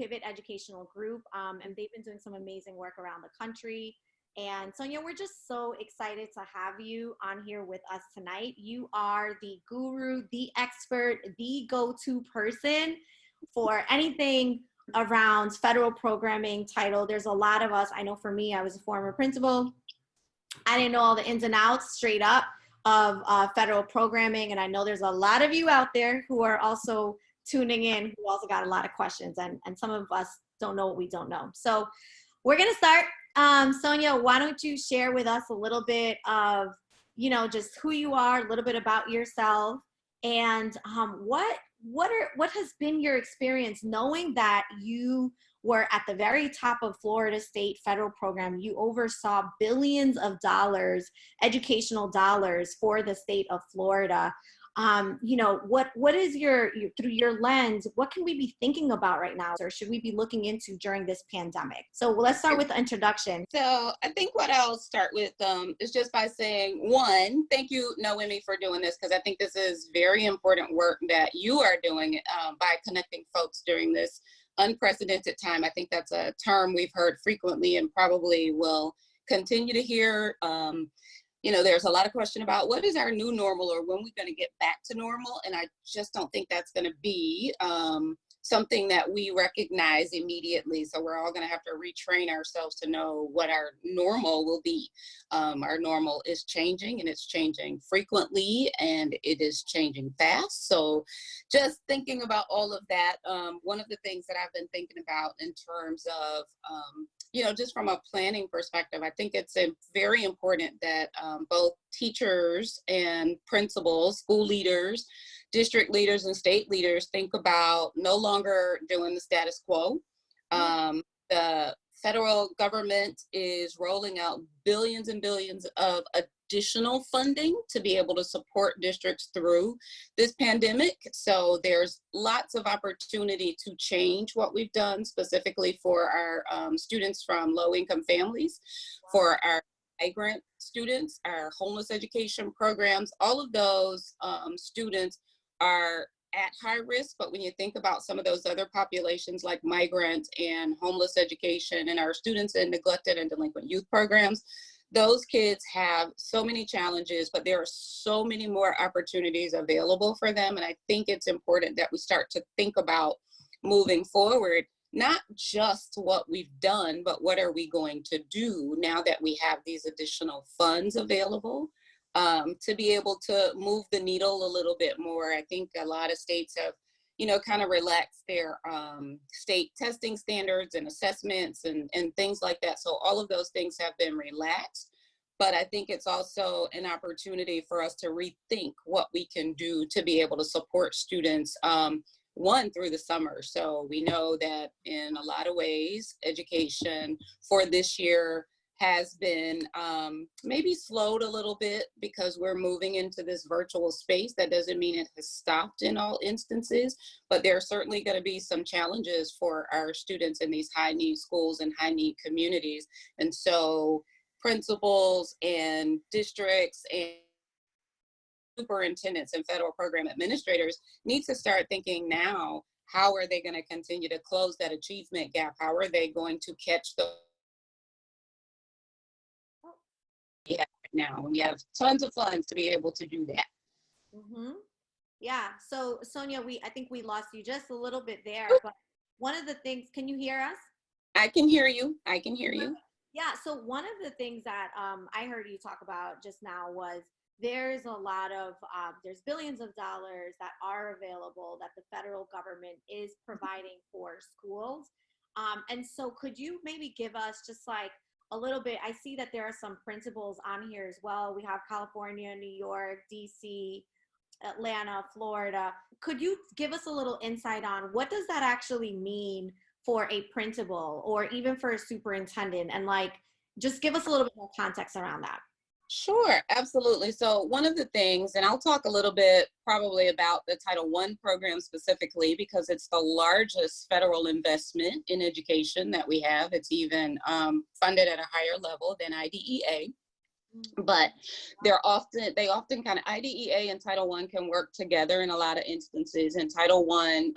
Pivot Educational Group, and they've been doing some amazing work around the country. And Sonya, we're just so excited to have you on here with us tonight. You are the guru, the expert, the go-to person for anything around federal programming title. There's a lot of us. I know for me, I was a former principal. I didn't know all the ins and outs straight up of federal programming. And I know there's a lot of you out there who are also tuning in, who also got a lot of questions. And some of us don't know what we don't know. So we're going to start. Sonya, why don't you share with us a little bit of, just who you are, a little bit about yourself, and what has been your experience knowing that you were at the very top of Florida State federal program. You oversaw billions of dollars, educational dollars for the state of Florida. What is through your lens, what can we be thinking about right now, or should we be looking into during this pandemic? So let's start with the introduction. So I think what I'll start with is just by saying, one, thank you, Noemi, for doing this, because I think this is very important work that you are doing by connecting folks during this unprecedented time. I think that's a term we've heard frequently and probably will continue to hear. There's a lot of question about what is our new normal or when we're going to get back to normal. And I just don't think that's going to be something that we recognize immediately. So we're all going to have to retrain ourselves to know what our normal will be. Our normal is changing, and it's changing frequently, and it is changing fast. So just thinking about all of that, one of the things that I've been thinking about in terms of just from a planning perspective, I think it's very important that both teachers and principals, school leaders, district leaders, and state leaders think about no longer doing the status quo. The federal government is rolling out billions and billions of additional funding to be able to support districts through this pandemic. So there's lots of opportunity to change what we've done specifically for our students from low-income families, for our migrant students, our homeless education programs. All of those students are at high risk, but when you think about some of those other populations like migrant and homeless education and our students in neglected and delinquent youth programs, those kids have so many challenges, but there are so many more opportunities available for them. And I think it's important that we start to think about moving forward, not just what we've done, but what are we going to do now that we have these additional funds available to be able to move the needle a little bit more. I think a lot of states have, kind of relaxed their state testing standards and assessments and things like that. So all of those things have been relaxed. But I think it's also an opportunity for us to rethink what we can do to be able to support students, through the summer. So we know that in a lot of ways, education for this year has been maybe slowed a little bit because we're moving into this virtual space. That doesn't mean it has stopped in all instances, but there are certainly going to be some challenges for our students in these high need schools and high need communities. And so principals and districts and superintendents and federal program administrators need to start thinking now, how are they going to continue to close that achievement gap? How are they going to catch the now? We have tons of funds to be able to do that. Yeah. So Sonya, I think we lost you just a little bit there, but one of the things, can you hear us? I can hear you. I can hear you. Yeah. So one of the things that I heard you talk about just now was there's a lot of, there's billions of dollars that are available that the federal government is providing for schools. And so could you maybe give us just like a little bit, I see that there are some principals on here as well. We have California, New York, DC, Atlanta, Florida. Could you give us a little insight on what does that actually mean for a principal or even for a superintendent? And like, just give us a little bit more context around that. Sure, absolutely. So one of the things, and I'll talk a little bit probably about the Title I program specifically, because it's the largest federal investment in education that we have. It's even funded at a higher level than IDEA. But they often kind of IDEA and Title I can work together in a lot of instances. And Title I,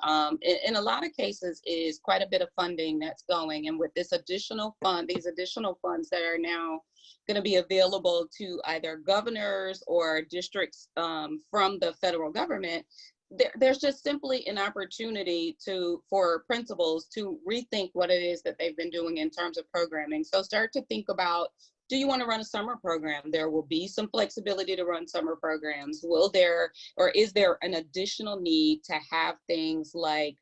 in a lot of cases, is quite a bit of funding that's going. And with this additional fund, these additional funds that are now going to be available to either governors or districts from the federal government, there's just simply an opportunity for principals to rethink what it is that they've been doing in terms of programming. So start to think about, do you want to run a summer program? There will be some flexibility to run summer programs. Is there an additional need to have things like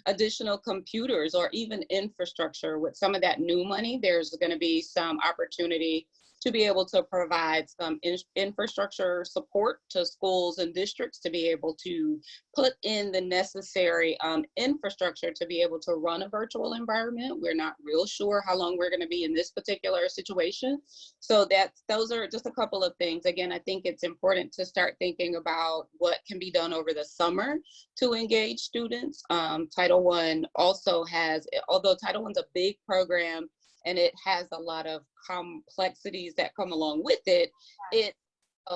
additional computers or even infrastructure? With some of that new money, there's going to be some opportunity to be able to provide some infrastructure support to schools and districts to be able to put in the necessary infrastructure to be able to run a virtual environment. We're not real sure how long we're going to be in this particular situation. So those are just a couple of things. Again, I think it's important to start thinking about what can be done over the summer to engage students. Title I also has, although Title I's a big program, and it has a lot of complexities that come along with it, it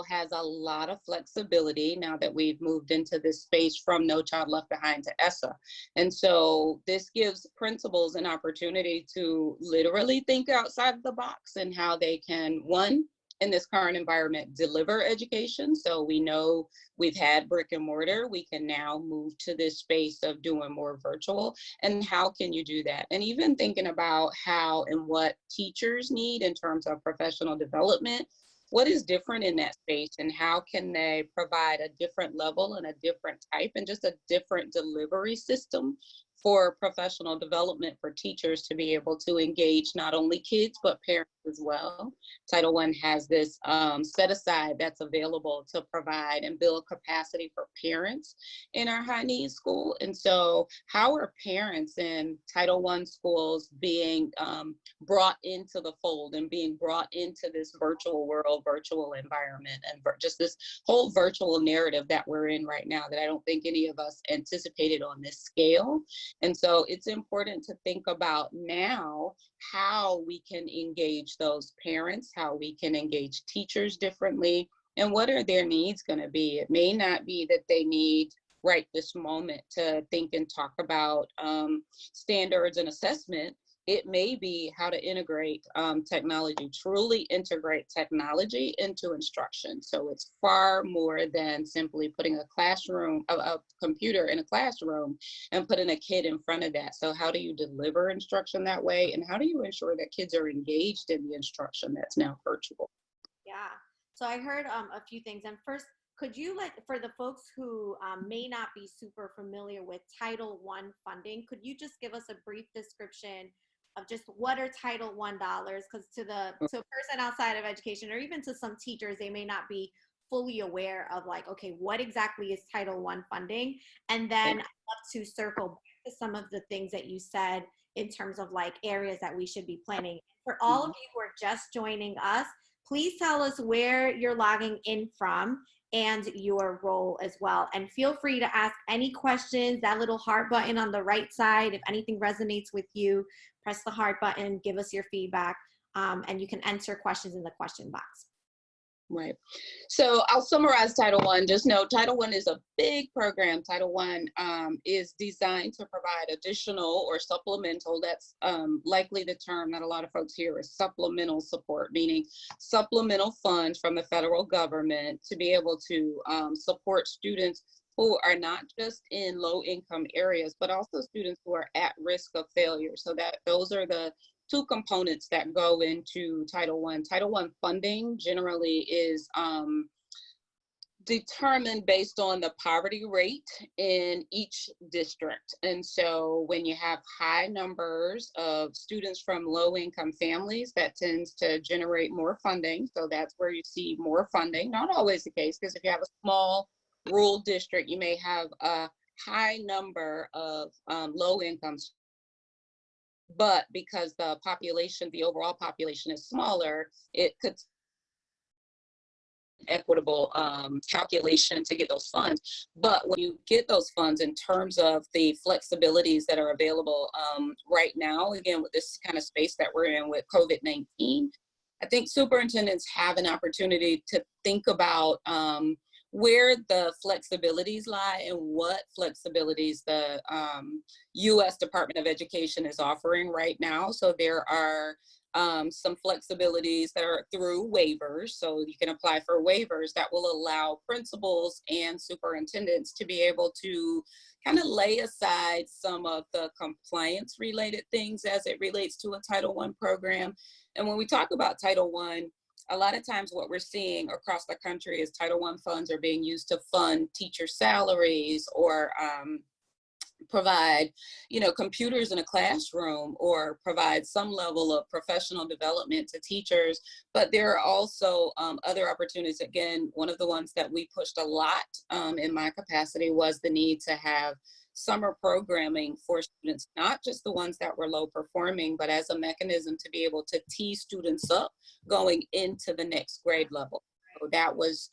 has a lot of flexibility now that we've moved into this space from No Child Left Behind to ESSA. And so this gives principals an opportunity to literally think outside of the box and how they can, one, in this current environment, deliver education. So we know we've had brick and mortar. We can now move to this space of doing more virtual. And how can you do that? And even thinking about how and what teachers need in terms of professional development, what is different in that space, and how can they provide a different level and a different type and just a different delivery system for professional development for teachers to be able to engage not only kids, but parents as well. Title I has this set aside that's available to provide and build capacity for parents in our high needs school. And so how are parents in Title I schools being brought into the fold and being brought into this virtual world, virtual environment, and just this whole virtual narrative that we're in right now that I don't think any of us anticipated on this scale. And so it's important to think about now how we can engage those parents, how we can engage teachers differently, and what are their needs going to be. It may not be that they need right this moment to think and talk about standards and assessment. It may be how to integrate technology, truly integrate technology into instruction. So it's far more than simply putting a computer in a classroom and putting a kid in front of that. So how do you deliver instruction that way? And how do you ensure that kids are engaged in the instruction that's now virtual? Yeah. So I heard a few things. And first, could you, for the folks who may not be super familiar with Title I funding, could you just give us a brief description of just what are Title I dollars? Because to a person outside of education, or even to some teachers, they may not be fully aware of okay, what exactly is Title I funding? And then I'd love to circle back to some of the things that you said in terms of areas that we should be planning. For all of you who are just joining us, please tell us where you're logging in from and your role as well. And feel free to ask any questions, that little heart button on the right side. If anything resonates with you, press the heart button, give us your feedback, and you can enter questions in the question box. Right. So I'll summarize Title I. Just know Title I is a big program. Title I is designed to provide additional or supplemental, that's likely the term that a lot of folks hear is supplemental support, meaning supplemental funds from the federal government to be able to support students who are not just in low income areas, but also students who are at risk of failure. So that those are the two components that go into Title I. Title I funding generally is determined based on the poverty rate in each district. And so when you have high numbers of students from low income families, that tends to generate more funding. So that's where you see more funding. Not always the case, because if you have a small rural district, you may have a high number of low income. But because the overall population is smaller, it could equitable calculation to get those funds. But when you get those funds, in terms of the flexibilities that are available right now, again, with this kind of space that we're in with COVID-19, I think superintendents have an opportunity to think about where the flexibilities lie and what flexibilities the U.S. Department of Education is offering right now. So there are some flexibilities that are through waivers. So you can apply for waivers that will allow principals and superintendents to be able to kind of lay aside some of the compliance related things as it relates to a Title I program. And when we talk about Title I, a lot of times what we're seeing across the country is Title I funds are being used to fund teacher salaries or provide, computers in a classroom or provide some level of professional development to teachers. But there are also other opportunities. Again, one of the ones that we pushed a lot in my capacity was the need to have summer programming for students, not just the ones that were low performing, but as a mechanism to be able to tee students up going into the next grade level. So that was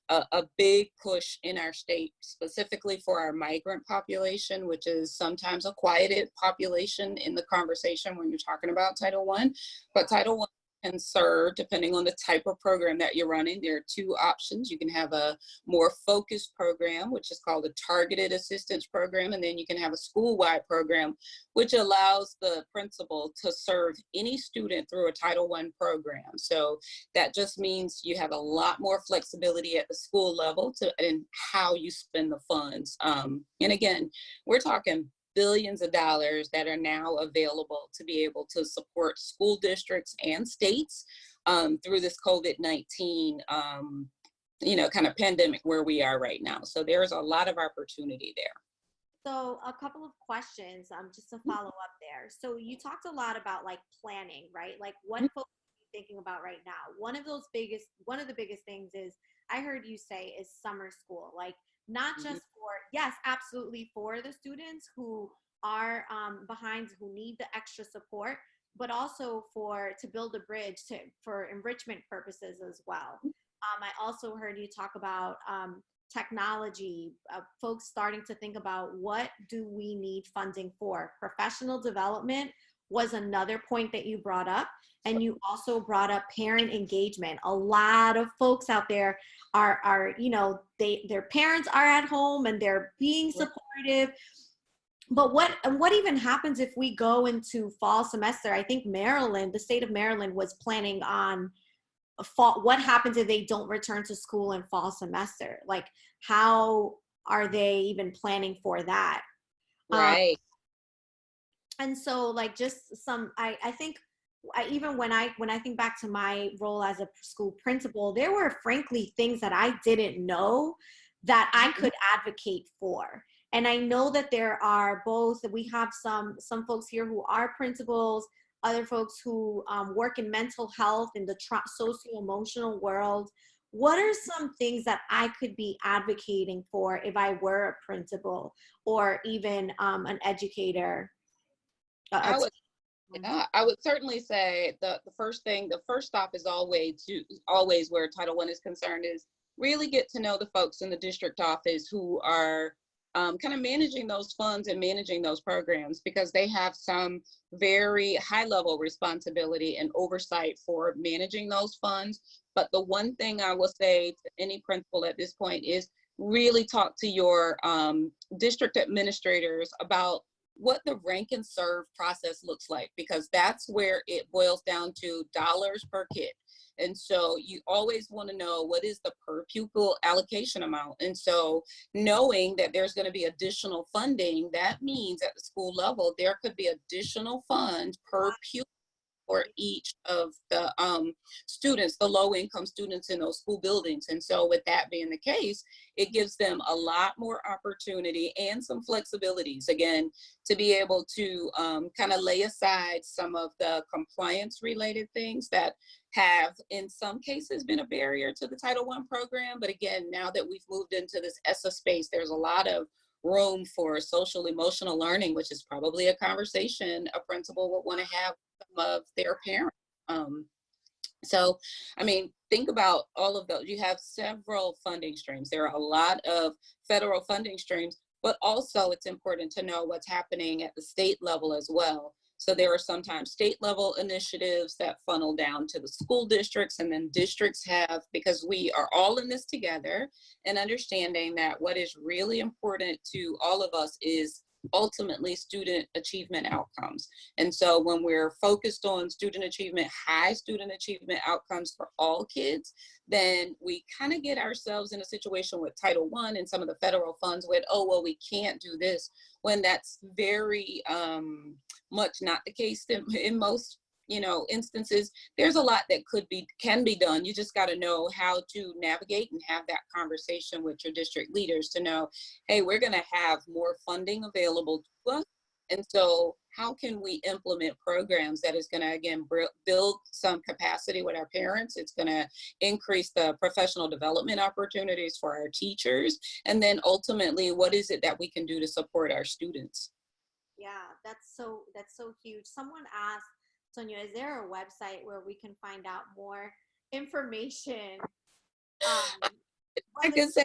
a big push in our state, specifically for our migrant population, which is sometimes a quieted population in the conversation when you're talking about Title I. But Title I can serve, depending on the type of program that you're running, there are two options. You can have a more focused program, which is called a targeted assistance program, and then you can have a school-wide program, which allows the principal to serve any student through a Title I program. So that just means you have a lot more flexibility at the school level in how you spend the funds. And again, we're talking billions of dollars that are now available to be able to support school districts and states through this COVID-19, kind of pandemic where we are right now. So there's a lot of opportunity there. So a couple of questions, just to follow up there. So you talked a lot about like planning, right? Like what folks are thinking about right now? One of the biggest things is, I heard you say, is summer school. Like not just for, yes, absolutely for the students who are behind, who need the extra support, but also to build a bridge for enrichment purposes as well. I also heard you talk about technology, folks starting to think about what do we need funding for. Professional development was another point that you brought up. And you also brought up parent engagement. A lot of folks out there are their parents are at home and they're being supportive. But what even happens if we go into fall semester? I think the state of Maryland was planning on fall. What happens if they don't return to school in fall semester? Like, how are they even planning for that? Right. And so like just I think even when I think back to my role as a school principal, there were frankly things that I didn't know that I could advocate for. And I know that we have some folks here who are principals, other folks who work in mental health in the socio-emotional world. What are some things that I could be advocating for if I were a principal or even an educator? I would certainly say the first stop is always where Title I is concerned is really get to know the folks in the district office who are kind of managing those funds and managing those programs, because they have some very high level responsibility and oversight for managing those funds. But the one thing I will say to any principal at this point is really talk to your district administrators about what the rank and serve process looks like, because that's where it boils down to dollars per kid. And so you always want to know what is the per pupil allocation amount. And so knowing that there's going to be additional funding, that means at the school level, there could be additional funds per pupil for each of the students, the low income students in those school buildings. And so with that being the case, it gives them a lot more opportunity and some flexibilities, again, to be able to kind of lay aside some of the compliance related things that have in some cases been a barrier to the Title I program. But again, now that we've moved into this ESSA space, there's a lot of room for social emotional learning, which is probably a conversation a principal would want to have with some of their parents. So, I mean, think about all of those. You have several funding streams. There are a lot of federal funding streams, but also it's important to know what's happening at the state level as well. So there are sometimes state level initiatives that funnel down to the school districts, and then districts have, because we are all in this together, and understanding that what is really important to all of us is ultimately student achievement outcomes. And so when we're focused on student achievement, high student achievement outcomes for all kids, then we kind of get ourselves in a situation with Title I and some of the federal funds with, oh, well, we can't do this, when that's very much not the case in most instances. There's a lot that can be done. You just got to know how to navigate and have that conversation with your district leaders to know, hey, we're going to have more funding available to us. And so how can we implement programs that is going to, again, build some capacity with our parents? It's going to increase the professional development opportunities for our teachers. And then ultimately, what is it that we can do to support our students? Yeah, that's so huge. Someone asked, Sonya, is there a website where we can find out more information? I can say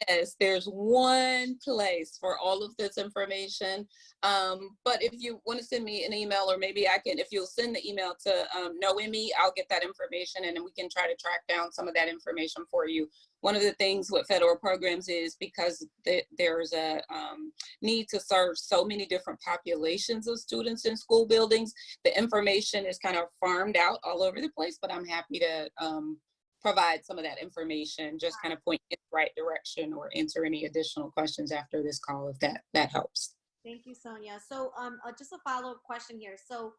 yes, there's one place for all of this information. But if you want to send me an email, or maybe if you'll send the email to Noemi, I'll get that information, and then we can try to track down some of that information for you. One of the things with federal programs is because there's a need to serve so many different populations of students in school buildings, the information is kind of farmed out all over the place, but I'm happy to provide some of that information, just kind of point in the right direction, or answer any additional questions after this call, if that helps. Thank you, Sonya. So just a follow-up question here. So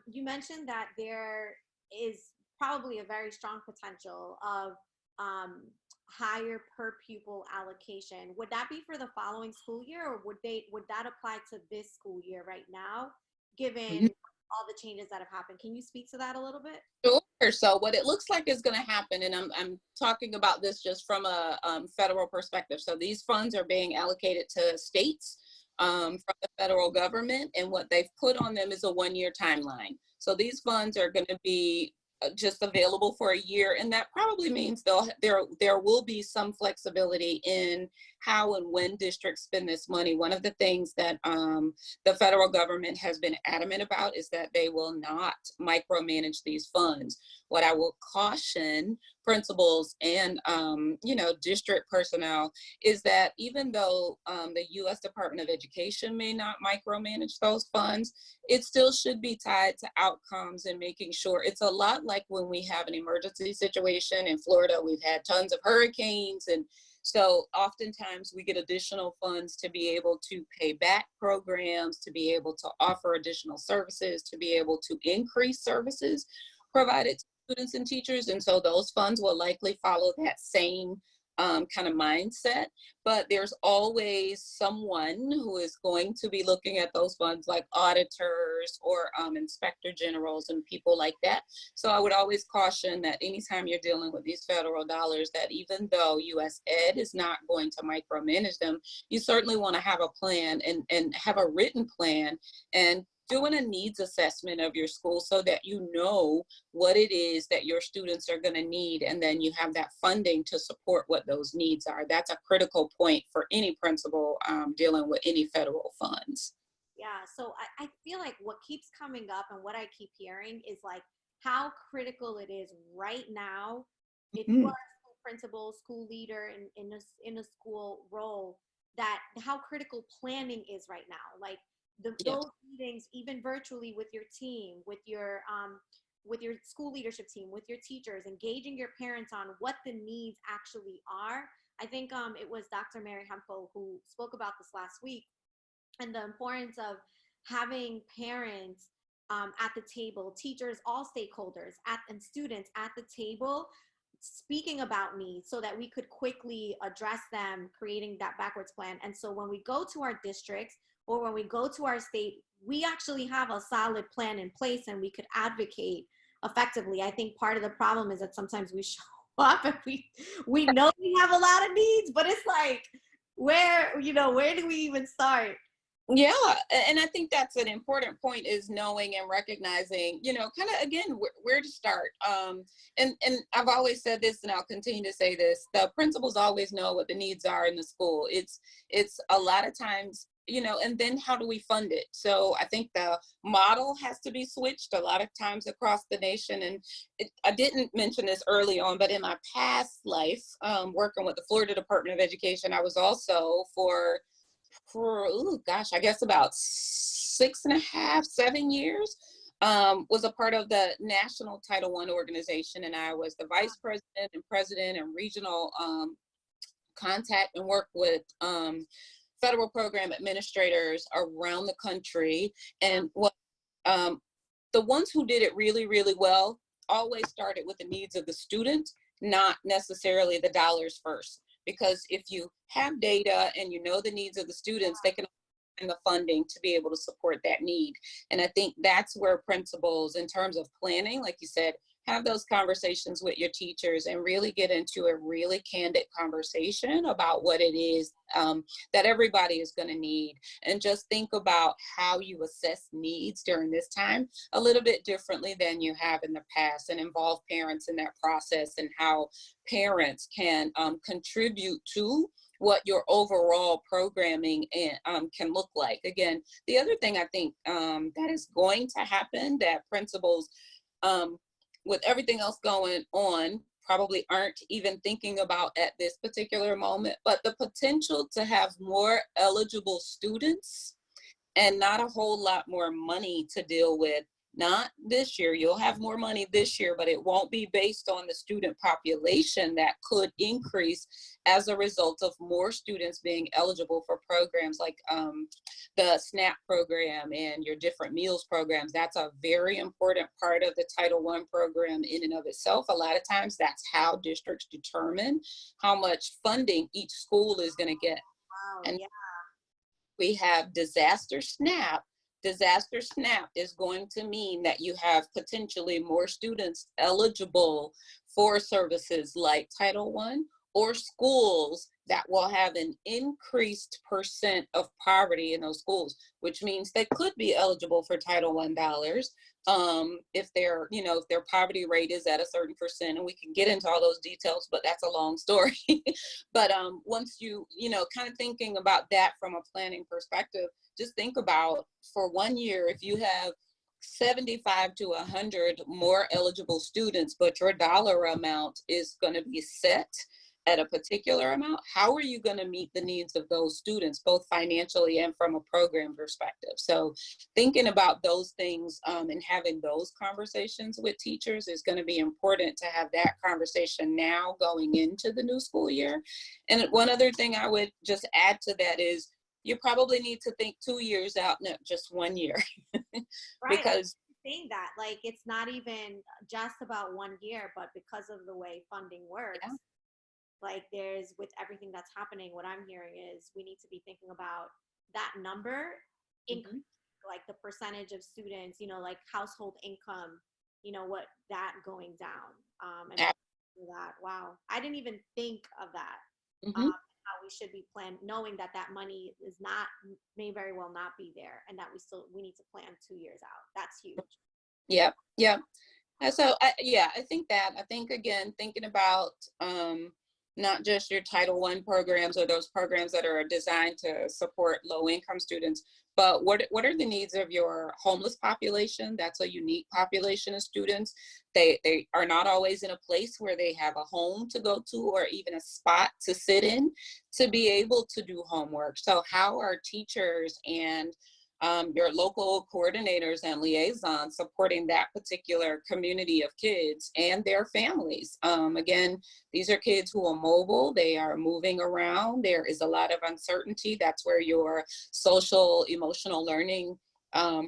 you mentioned that there is probably a very strong potential of higher per pupil allocation. Would that be for the following school year, or would that apply to this school year right now, given all the changes that have happened? Can you speak to that a little bit? Sure. So what it looks like is going to happen, and I'm talking about this just from a federal perspective. So these funds are being allocated to states from the federal government, and what they've put on them is a 1-year timeline. So these funds are going to be just available for a year, and that probably means there will be some flexibility in how and when districts spend this money. One of the things that the federal government has been adamant about is that they will not micromanage these funds. What I will caution principals and district personnel is that even though the U.S. Department of Education may not micromanage those funds, it still should be tied to outcomes and making sure. It's a lot like when we have an emergency situation in Florida. We've had tons of hurricanes, and so oftentimes we get additional funds to be able to pay back programs, to be able to offer additional services, to be able to increase services provided to students and teachers. And so those funds will likely follow that same kind of mindset, but there's always someone who is going to be looking at those funds, like auditors or inspector generals and people like that. So I would always caution that anytime you're dealing with these federal dollars, that even though US Ed is not going to micromanage them, you certainly want to have a plan and have a written plan, and doing a needs assessment of your school so that you know what it is that your students are going to need, and then you have that funding to support what those needs are. That's a critical point for any principal dealing with any federal funds. Yeah, so I feel like what keeps coming up and what I keep hearing is like how critical it is right now, if you are a school principal, school leader in a school role, that how critical planning is right now. Like those meetings, even virtually with your team, with your school leadership team, with your teachers, engaging your parents on what the needs actually are. I think it was Dr. Mary Hempel who spoke about this last week, and the importance of having parents at the table, teachers, all stakeholders, and students at the table, speaking about needs so that we could quickly address them, creating that backwards plan. And so when we go to our districts or when we go to our state, we actually have a solid plan in place and we could advocate effectively. I think part of the problem is that sometimes we show up and we know we have a lot of needs, but it's like, where do we even start? Yeah, and I think that's an important point, is knowing and recognizing, kind of, again, where to start. And I've always said this, and I'll continue to say this: the principals always know what the needs are in the school. It's a lot of times and then how do we fund it? So I think the model has to be switched a lot of times across the nation. And I didn't mention this early on, but in my past life, working with the Florida Department of Education, I was also I guess about 6.5, 7 years, was a part of the National Title I organization. And I was the vice president and president and regional contact and work with federal program administrators around the country. And the ones who did it really, really well always started with the needs of the student, not necessarily the dollars first. Because if you have data and you know the needs of the students, they can find the funding to be able to support that need. And I think that's where principals, in terms of planning, like you said, have those conversations with your teachers and really get into a really candid conversation about what it is that everybody is going to need. And just think about how you assess needs during this time a little bit differently than you have in the past, and involve parents in that process and how parents can contribute to what your overall programming can look like. Again, the other thing I think that is going to happen that principals, with everything else going on, probably aren't even thinking about at this particular moment, but the potential to have more eligible students and not a whole lot more money to deal with. Not this year, you'll have more money this year, but it won't be based on the student population that could increase as a result of more students being eligible for programs like the SNAP program and your different meals programs. That's a very important part of the Title I program in and of itself. A lot of times that's how districts determine how much funding each school is going to get. Wow, And yeah. we have Disaster SNAP. Disaster SNAP is going to mean that you have potentially more students eligible for services like Title I, or schools that will have an increased percent of poverty in those schools, which means they could be eligible for Title I dollars if their poverty rate is at a certain percent. And we can get into all those details, but that's a long story. But once kind of thinking about that from a planning perspective, just think about, for 1 year, if you have 75 to 100 more eligible students, but your dollar amount is going to be set at a particular amount, how are you going to meet the needs of those students, both financially and from a program perspective? So thinking about those things and having those conversations with teachers is going to be important, to have that conversation now going into the new school year. And one other thing I would just add to that is, you probably need to think 2 years out, not just 1 year. Right. Because saying that, like, it's not even just about 1 year, but because of the way funding works, yeah. like, there's, with everything that's happening, what I'm hearing is we need to be thinking about that number, like the percentage of students, like household income, what that going down, and that, wow, I didn't even think of that. How we should be planned, knowing that that money may very well not be there, and that we need to plan 2 years out. That's huge. Yep. And so I think again, thinking about not just your Title I programs or those programs that are designed to support low income students, but what are the needs of your homeless population? That's a unique population of students. They are not always in a place where they have a home to go to, or even a spot to sit in to be able to do homework. So how are teachers and your local coordinators and liaisons supporting that particular community of kids and their families? Again, these are kids who are mobile, they are moving around, there is a lot of uncertainty. That's where your social emotional learning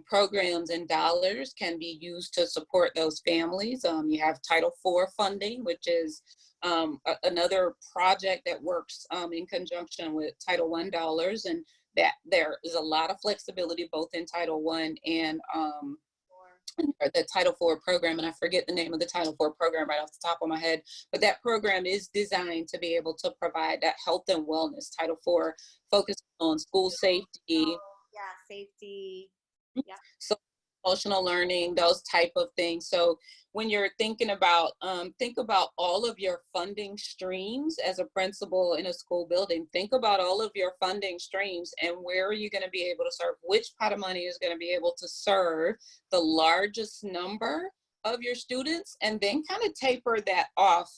programs and dollars can be used to support those families. You have Title IV funding, which is another project that works in conjunction with Title I dollars, and that there is a lot of flexibility both in Title I and the Title IV program. And I forget the name of the Title IV program right off the top of my head, but that program is designed to be able to provide that health and wellness. Title IV focuses on school safety. Safety. Yeah. So emotional learning, those type of things. So when you're thinking about, think about all of your funding streams as a principal in a school building. Think about all of your funding streams and where are you going to be able to serve? Which pot of money is going to be able to serve the largest number of your students, and then kind of taper that off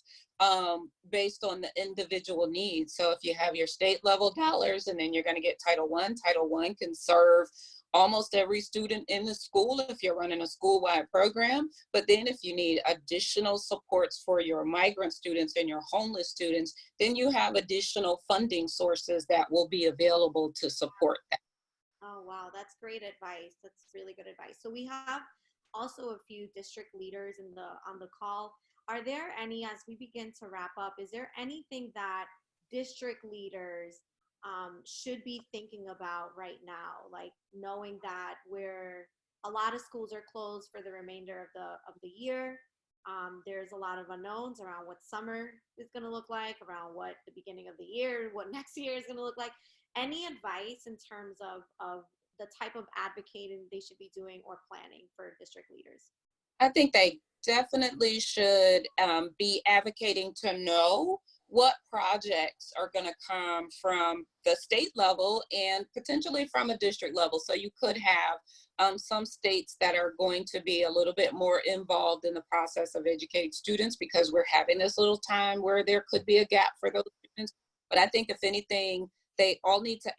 based on the individual needs. So if you have your state level dollars, and then you're going to get Title I can serve almost every student in the school if you're running a school-wide program. But then if you need additional supports for your migrant students and your homeless students, then you have additional funding sources that will be available to support that. Oh, wow. That's great advice. That's really good advice. So we have also a few district leaders on the call. Are there any, as we begin to wrap up, is there anything that district leaders should be thinking about right now? Like knowing that a lot of schools are closed for the remainder of the year. There's a lot of unknowns around what summer is going to look like, around what the beginning of the year, what next year is going to look like. Any advice in terms of the type of advocating they should be doing or planning for district leaders? I think they definitely should be advocating to know what projects are going to come from the state level and potentially from a district level. So you could have some states that are going to be a little bit more involved in the process of educating students, because we're having this little time where there could be a gap for those students. But I think if anything, they all need to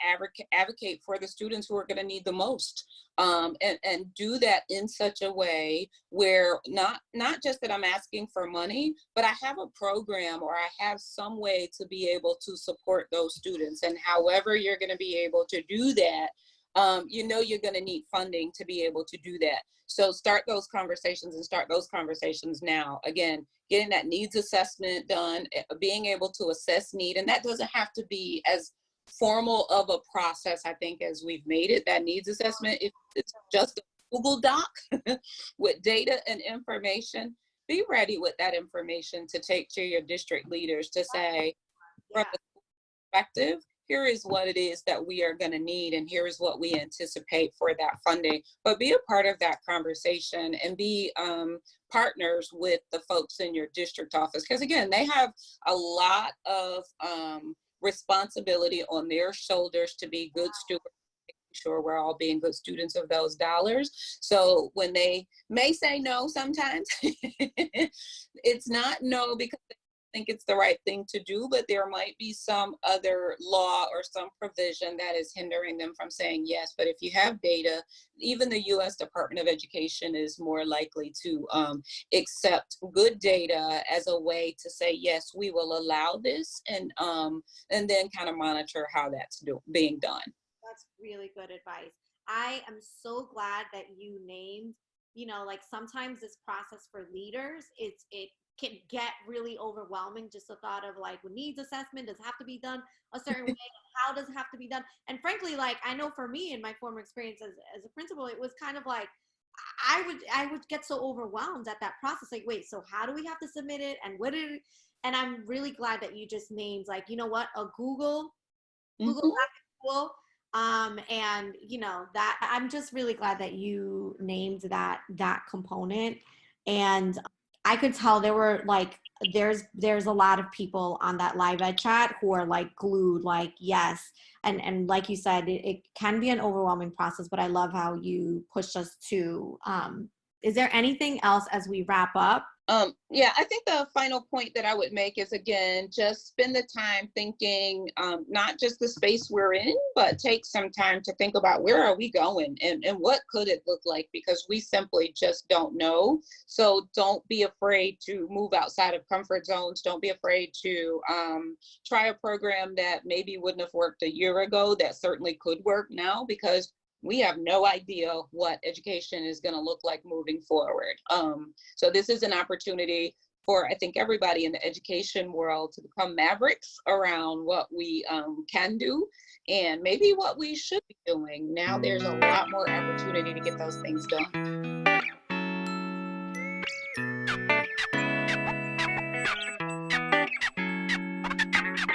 advocate for the students who are going to need the most, and do that in such a way where not just that I'm asking for money, but I have a program or I have some way to be able to support those students. And however you're going to be able to do that, you're going to need funding to be able to do that. So start those conversations now. Again, getting that needs assessment done, being able to assess need, and that doesn't have to be as formal of a process, I think, as we've made it. That needs assessment, if it's just a Google Doc with data and information, be ready with that information to take to your district leaders to say, from the perspective, here is what it is that we are going to need, and here is what we anticipate for that funding. But be a part of that conversation and be partners with the folks in your district office, because again, they have a lot of responsibility on their shoulders to be good stewards, making sure we're all being good students of those dollars. So when they may say no sometimes, it's not no because they think it's the right thing to do, but there might be some other law or some provision that is hindering them from saying yes. But if you have data, even the U.S. Department of Education is more likely to accept good data as a way to say, yes, we will allow this, and then kind of monitor how that's being done. That's really good advice. I am so glad that you named, like sometimes this process for leaders, it can get really overwhelming. Just the thought of like, needs assessment does it have to be done a certain way? How does it have to be done? And frankly, like I know for me in my former experience as a principal, it was kind of like I would get so overwhelmed at that process. Like, wait, so how do we have to submit it? And and I'm really glad that you just named, like, you know what, a Google tool. And that I'm just really glad that you named that component. And I could tell there were like, there's a lot of people on that live ed chat who are like glued, like, yes. And like you said, it can be an overwhelming process, but I love how you pushed us to, is there anything else as we wrap up? Yeah, I think the final point that I would make is, again, just spend the time thinking, not just the space we're in, but take some time to think about where are we going and what could it look like, because we simply just don't know. So don't be afraid to move outside of comfort zones. Don't be afraid to try a program that maybe wouldn't have worked a year ago that certainly could work now, because we have no idea what education is going to look like moving forward. So this is an opportunity for, I think, everybody in the education world to become mavericks around what we can do and maybe what we should be doing. Now there's a lot more opportunity to get those things done.